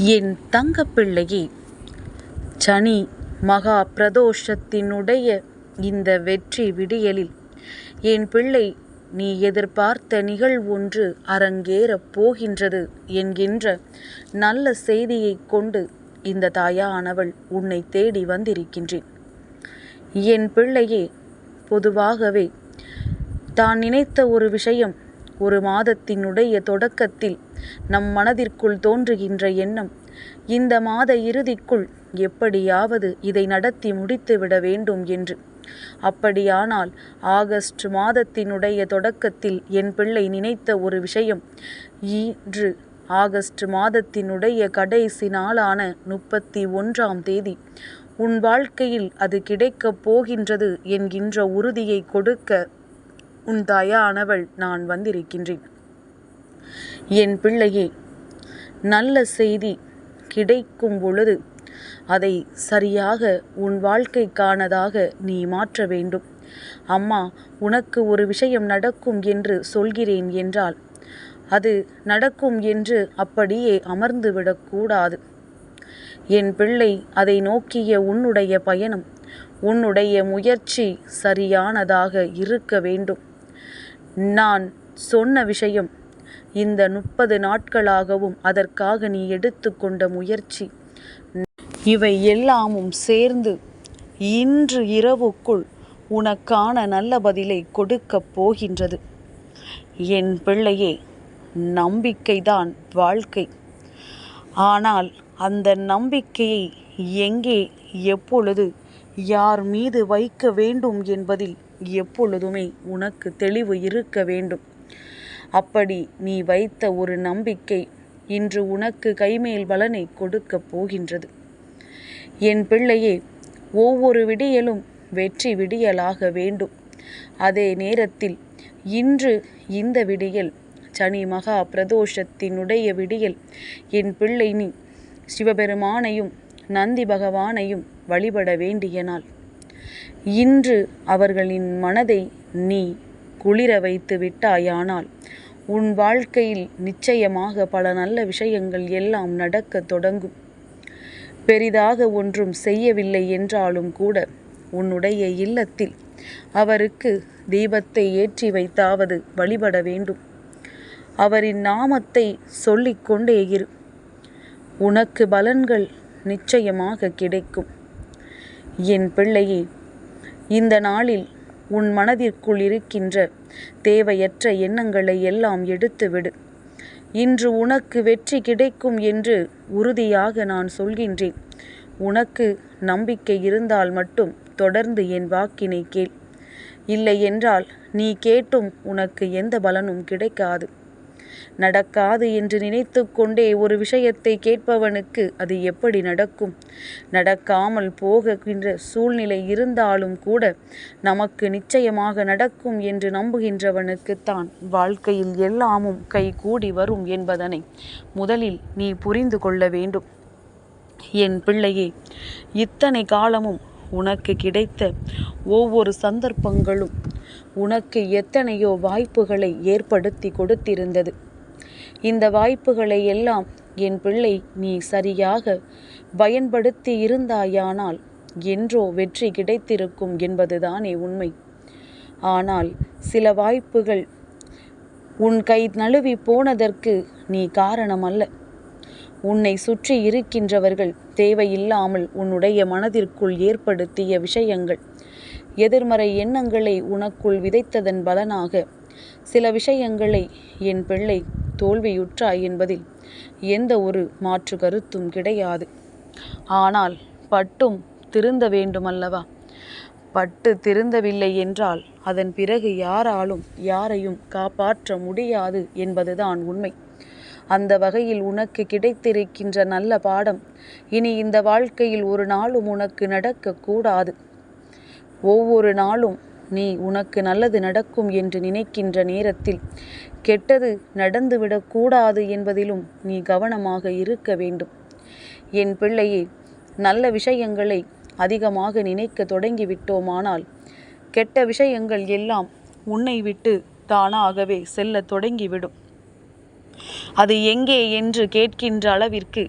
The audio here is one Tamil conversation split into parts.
என் தங்கப்பிள்ளையே, சனி மகா பிரதோஷத்தினுடைய இந்த வெற்றி விடியலில் என் பிள்ளை, நீ எதிர்பார்த்த நிகழ்வொன்று அரங்கேறப் போகின்றது என்கின்ற நல்ல செய்தியை கொண்டு இந்த தாயானவள் உன்னை தேடி வந்திருக்கின்றேன். என் பிள்ளையே, பொதுவாகவே தான் நினைத்த ஒரு விஷயம் ஒரு மாதத்தினுடைய தொடக்கத்தில் நம் மனதிற்குள் தோன்றுகின்ற எண்ணம், இந்த மாத இறுதிக்குள் எப்படியாவது இதை நடத்தி முடித்துவிட வேண்டும் என்று. அப்படியானால் ஆகஸ்ட் மாதத்தினுடைய தொடக்கத்தில் என் பிள்ளை நினைத்த ஒரு விஷயம் இன்று ஆகஸ்ட் மாதத்தினுடைய கடைசி நாளான 31ஆம் தேதி உன் வாழ்க்கையில் அது கிடைக்கப் போகின்றது என்கின்ற உறுதியை கொடுக்க உன் தாயானவள் நான் வந்திருக்கின்றேன். என் பிள்ளையே, நல்ல செய்தி கிடைக்கும் பொழுது அதை சரியாக உன் வாழ்க்கைக்கானதாக நீ மாற்ற வேண்டும். அம்மா, உனக்கு ஒரு விஷயம் நடக்கும் என்று சொல்கிறேன் என்றால் அது நடக்கும் என்று அப்படியே அமர்ந்துவிடக்கூடாது. என் பிள்ளை, அதை நோக்கிய உன்னுடைய பயணம், உன்னுடைய முயற்சி சரியானதாக இருக்க வேண்டும். நான் சொன்ன விஷயம் இந்த 30 நாட்களாகவும் அதற்காக நீ எடுத்துக்கொண்ட முயற்சி, இவை எல்லாமும் சேர்ந்து இன்று இரவுக்குள் உனக்கான நல்ல பதிலை கொடுக்கப் போகின்றது. என் பிள்ளையே, நம்பிக்கைதான் வாழ்க்கை. ஆனால் அந்த நம்பிக்கையை எங்கே, எப்பொழுது, யார் மீது வைக்க வேண்டும் என்பதில் எப்பொழுதுமே உனக்கு தெளிவு இருக்க வேண்டும். அப்படி நீ வைத்த ஒரு நம்பிக்கை இன்று உனக்கு கைமேல் பலனை கொடுக்கப் போகின்றது. என் பிள்ளையே, ஒவ்வொரு விடியலும் வெற்றி விடியலாக வேண்டும். அதே நேரத்தில் இன்று இந்த விடியல் சனி மகா பிரதோஷத்தினுடைய விடியல். என் பிள்ளை, நீ சிவபெருமானையும் நந்தி பகவானையும் வழிபட வேண்டிய நாள். இன்று அவர்களின் மனதை நீ குளிர வைத்து விட்டாயானால் உன் வாழ்க்கையில் நிச்சயமாக பல நல்ல விஷயங்கள் எல்லாம் நடக்க தொடங்கும். பெரிதாக ஒன்றும் செய்யவில்லை என்றாலும் கூட உன்னுடைய இல்லத்தில் அவருக்கு தீபத்தை ஏற்றி வைத்தாவது வழிபட வேண்டும். அவரின் நாமத்தை சொல்லிக்கொண்டே இரு. உனக்கு பலன்கள் நிச்சயமாக கிடைக்கும். என் பிள்ளையே, இந்த நாளில் உன் மனதிற்குள் இருக்கின்ற தேவையற்ற எண்ணங்களை எல்லாம் எடுத்துவிடு. இன்று உனக்கு வெற்றி கிடைக்கும் என்று உறுதியாக நான் சொல்கின்றேன். உனக்கு நம்பிக்கை இருந்தால் மட்டும் தொடர்ந்து என் வாக்கினை கேள். இல்லை என்றால் நீ கேட்டும் உனக்கு எந்த பலனும் கிடைக்காது. நடக்காது என்று நினைத்து கொண்டே ஒரு விஷயத்தை கேட்பவனுக்கு அது எப்படி நடக்கும்? நடக்காமல் போகின்ற சூழ்நிலை இருந்தாலும் கூட நமக்கு நிச்சயமாக நடக்கும் என்று நம்புகின்றவனுக்குத்தான் வாழ்க்கையில் எல்லாமும் கைகூடி வரும் என்பதனை முதலில் நீ புரிந்து கொள்ள வேண்டும். என் பிள்ளையே, இத்தனை காலமும் உனக்கு கிடைத்த ஒவ்வொரு சந்தர்ப்பங்களும் உனக்கு எத்தனையோ வாய்ப்புகளை ஏற்படுத்தி கொடுத்திருந்தது. இந்த வாய்ப்புகளை எல்லாம் என் பிள்ளை நீ சரியாக பயன்படுத்தி இருந்தாயானால் என்றோ வெற்றி கிடைத்திருக்கும் என்பதுதானே உண்மை. ஆனால் சில வாய்ப்புகள் உன் கை நழுவி போனதற்கு நீ காரணம் அல்ல. உன்னை சுற்றி இருக்கின்றவர்கள் தேவையில்லாமல் உன்னுடைய மனதிற்குள் ஏற்படுத்திய விஷயங்கள், எதிர்மறை எண்ணங்களை உனக்குள் விதைத்ததன் பலனாக சில விஷயங்களை என் பிள்ளை தோல்வியுற்றாய் என்பதில் எந்த ஒரு மாற்று கருத்தும் கிடையாது. ஆனால் பட்டும் திருந்த வேண்டுமல்லவா? பட்டு திருந்தவில்லை என்றால் அதன் பிறகு யாராலும் யாரையும் காப்பாற்ற முடியாது என்பதுதான் உண்மை. அந்த வகையில் உனக்கு கிடைத்திருக்கின்ற நல்ல பாடம் இனி இந்த வாழ்க்கையில் ஒரு நாளும் உனக்கு நடக்கக்கூடாது. ஒவ்வொரு நாளும் நீ உனக்கு நல்லது நடக்கும் என்று நினைக்கின்ற நேரத்தில் கெட்டது நடந்துவிடக்கூடாது என்பதிலும் நீ கவனமாக இருக்க வேண்டும். என் பிள்ளையே, நல்ல விஷயங்களை அதிகமாக நினைக்க தொடங்கிவிட்டோமானால் கெட்ட விஷயங்கள் எல்லாம் உன்னை விட்டு தானாகவே செல்ல தொடங்கிவிடும். அது எங்கே என்று கேட்கின்ற அளவிற்கு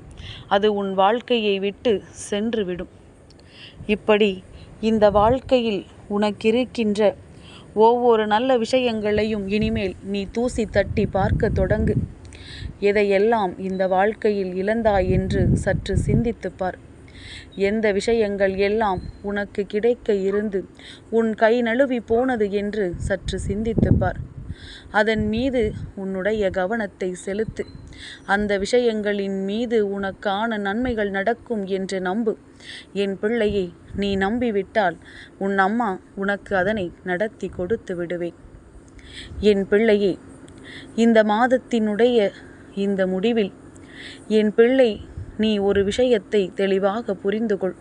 அது உன் வாழ்க்கையை விட்டு சென்றுவிடும். இப்படி இந்த வாழ்க்கையில் உனக்கிருக்கின்ற ஒவ்வொரு நல்ல விஷயங்களையும் இனிமேல் நீ தூசி தட்டி பார்க்க தொடங்கு. எதையெல்லாம் இந்த வாழ்க்கையில் இழந்தாய் என்று சற்று சிந்தித்துப்பார். எந்த விஷயங்கள் எல்லாம் உனக்கு கிடைக்க இருந்து உன் கை நழுவி போனது என்று சற்று சிந்தித்துப்பார். அதன் மீது உன்னுடைய கவனத்தை செலுத்து. அந்த விஷயங்களின் மீது உனக்கான நன்மைகள் நடக்கும் என்று நம்பு. என் பிள்ளையை, நீ நம்பிவிட்டால் உன் அம்மா உனக்கு அதனை நடத்தி கொடுத்து விடுவேன். என் பிள்ளையே, இந்த மாதத்தினுடைய இந்த முடிவில் என் பிள்ளை, நீ ஒரு விஷயத்தை தெளிவாக புரிந்து கொள்.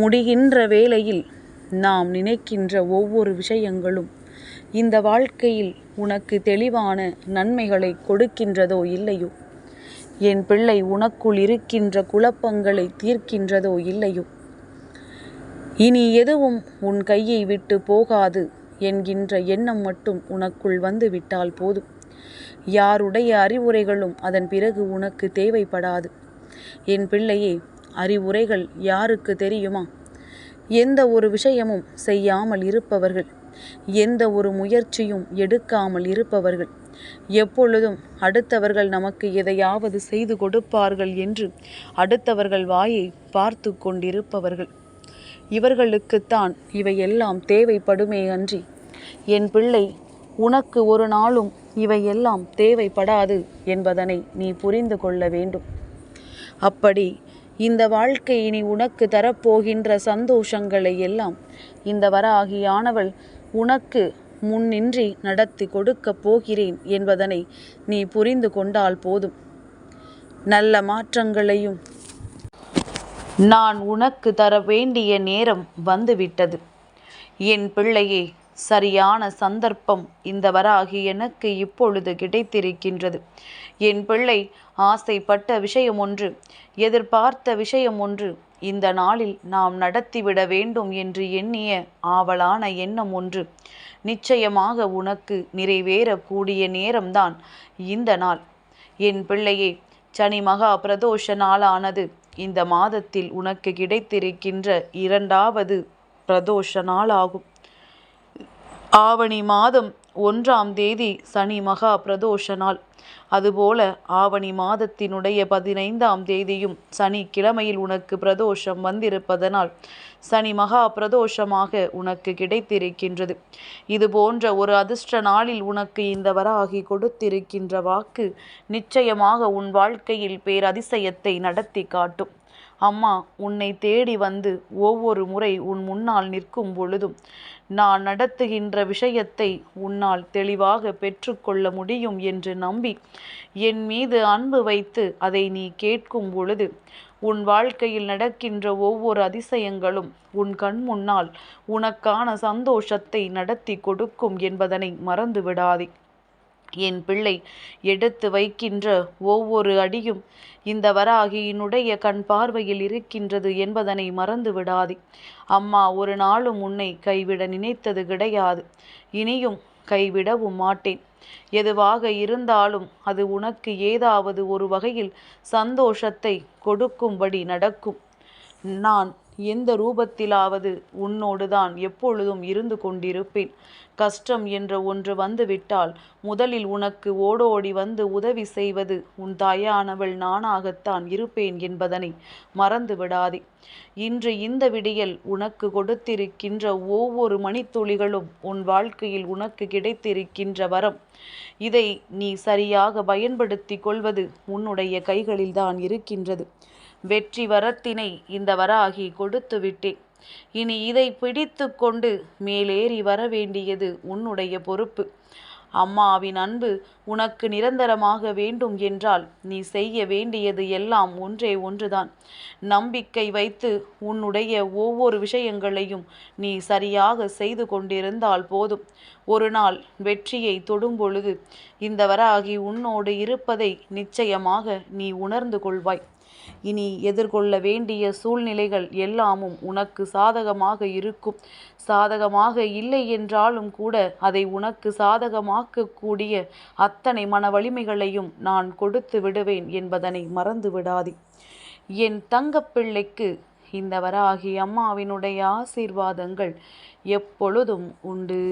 முடிகின்ற வேளையில் நாம் நினைக்கின்ற ஒவ்வொரு விஷயங்களும் இந்த வாழ்க்கையில் உனக்கு தெளிவான நன்மைகளை கொடுக்கின்றதோ இல்லையோ, என் பிள்ளை உனக்குள் இருக்கின்ற குழப்பங்களை தீர்க்கின்றதோ இல்லையோ, இனி எதுவும் உன் கையை விட்டு போகாது என்கின்ற எண்ணம் மட்டும் உனக்குள் வந்து விட்டால் போதும். யாருடைய அறிவுரைகளும் அதன் பிறகு உனக்கு தேவைப்படாது. என் பிள்ளையே, அறிவுரைகள் யாருக்கு தெரியுமா? எந்த ஒரு விஷயமும் செய்யாமல் இருப்பவர்கள், எந்த ஒரு முயற்சியும் எடுக்காமல் இருப்பவர்கள், எப்பொழுதும் அடுத்தவர்கள் நமக்கு எதையாவது செய்து கொடுப்பார்கள் என்று அடுத்தவர்கள் வாயை பார்த்து கொண்டிருப்பவர்கள். இவர்களுக்குத்தான் இவையெல்லாம் தேவைப்படுமே அன்றி, என் பிள்ளை, உனக்கு ஒரு நாளும் இவையெல்லாம் தேவைப்படாது என்பதனை நீ புரிந்து கொள்ள வேண்டும். அப்படி இந்த வாழ்க்கை இனி உனக்கு தரப்போகின்ற சந்தோஷங்களை எல்லாம் இந்த வராகியானவள் உனக்கு முன்னின்றி நடத்தி கொடுக்கப் போகிறேன் என்பதனை நீ புரிந்து கொண்டால் போதும். நல்ல மாற்றங்களையும் நான் உனக்கு தர வேண்டிய நேரம் வந்துவிட்டது. என் பிள்ளையே, சரியான சந்தர்ப்பம் இந்த வராகி எனக்கு இப்பொழுது கிடைத்திருக்கின்றது. என் பிள்ளை, ஆசைப்பட்ட விஷயம் ஒன்று, எதிர்பார்த்த விஷயம் ஒன்று, இந்த நாளில் நாம் நடத்திவிட வேண்டும் என்று எண்ணிய ஆவலான எண்ணம் ஒன்று நிச்சயமாக உனக்கு நிறைவேறக்கூடிய நேரம்தான் இந்த நாள். என் பிள்ளையே, சனி மகா பிரதோஷ நாளானது இந்த மாதத்தில் உனக்கு கிடைத்திருக்கின்ற 2வது பிரதோஷ நாளாகும். ஆவணி மாதம் 1ஆம் தேதி சனி மகா பிரதோஷ நாள். அதுபோல ஆவணி மாதத்தினுடைய 15ஆம் தேதியும் சனிக்கிழமையில் உனக்கு பிரதோஷம் வந்திருப்பதனால் சனி மகா பிரதோஷமாக உனக்கு கிடைத்திருக்கின்றது. இது போன்ற ஒரு அதிர்ஷ்ட நாளில் உனக்கு இந்த வராகி கொடுத்திருக்கின்ற வாக்கு நிச்சயமாக உன் வாழ்க்கையில் பேரதிசயத்தை நடத்தி காட்டும். அம்மா உன்னை தேடி வந்து ஒவ்வொரு முறை உன் முன்னால் நிற்கும் பொழுதும் நான் நடத்துகின்ற விஷயத்தை உன்னால் தெளிவாக பெற்றுக்கொள்ள முடியும் என்று நம்பி என் மீது அன்பு வைத்து அதை நீ கேட்கும் பொழுது உன் வாழ்க்கையில் நடக்கின்ற ஒவ்வொரு அதிசயங்களும் உன் கண் முன்னால் உனக்கான சந்தோஷத்தை நடத்தி கொடுக்கும் என்பதனை மறந்து விடாதே. என் பிள்ளை, எடுத்து வைக்கின்ற ஒவ்வொரு அடியும் இந்த வராகியினுடைய கண் பார்வையில் இருக்கின்றது என்பதனை மறந்து விடாதே. அம்மா ஒரு நாளும் உன்னை கைவிட நினைத்தது கிடையாது, இனியும் கைவிடவும் மாட்டேன். எதுவாக இருந்தாலும் அது உனக்கு ஏதாவது ஒரு வகையில் சந்தோஷத்தை கொடுக்கும்படி நடக்கும். நான் எந்த ரூபத்திலாவது உன்னோடு தான் எப்பொழுதும் இருந்து கொண்டிருப்பேன். கஷ்டம் என்ற ஒன்று வந்துவிட்டால் முதலில் உனக்கு ஓடோடி வந்து உதவி செய்வது உன் தாயானவள் நானாகத்தான் இருப்பேன் என்பதனை மறந்து விடாதே. இன்று இந்த விடியல் உனக்கு கொடுத்திருக்கின்ற ஒவ்வொரு மணித்துளிகளும் உன் வாழ்க்கையில் உனக்கு கிடைத்திருக்கின்ற வரம். இதை நீ சரியாக பயன்படுத்தி கொள்வது உன்னுடைய கைகளில்தான் இருக்கின்றது. வெற்றி வரத்தினை இந்த வராகி கொடுத்து விட்டேன். இனி இதை பிடித்து கொண்டு மேலேறி வர வேண்டியது உன்னுடைய பொறுப்பு. அம்மாவின் அன்பு உனக்கு நிரந்தரமாக வேண்டும் என்றால் நீ செய்ய வேண்டியது எல்லாம் ஒன்றே ஒன்றுதான். நம்பிக்கை வைத்து உன்னுடைய ஒவ்வொரு விஷயங்களையும் நீ சரியாக செய்து கொண்டிருந்தால் போதும். ஒரு நாள் வெற்றியை தொடும் பொழுது இந்த வராகி உன்னோடு இருப்பதை நிச்சயமாக நீ உணர்ந்து கொள்வாய். இனி எதிர்கொள்ள வேண்டிய சூழ்நிலைகள் எல்லாமும் உனக்கு சாதகமாக இருக்கும். சாதகமாக இல்லை என்றாலும் கூட அதை உனக்கு சாதகமாக்கக்கூடிய அத்தனை மன வலிமைகளையும் நான் கொடுத்து விடுவேன் என்பதனை மறந்து விடாதே. என் தங்கப்பிள்ளைக்கு இந்த வராகி அம்மாவினுடைய ஆசீர்வாதங்கள் எப்பொழுதும் உண்டு.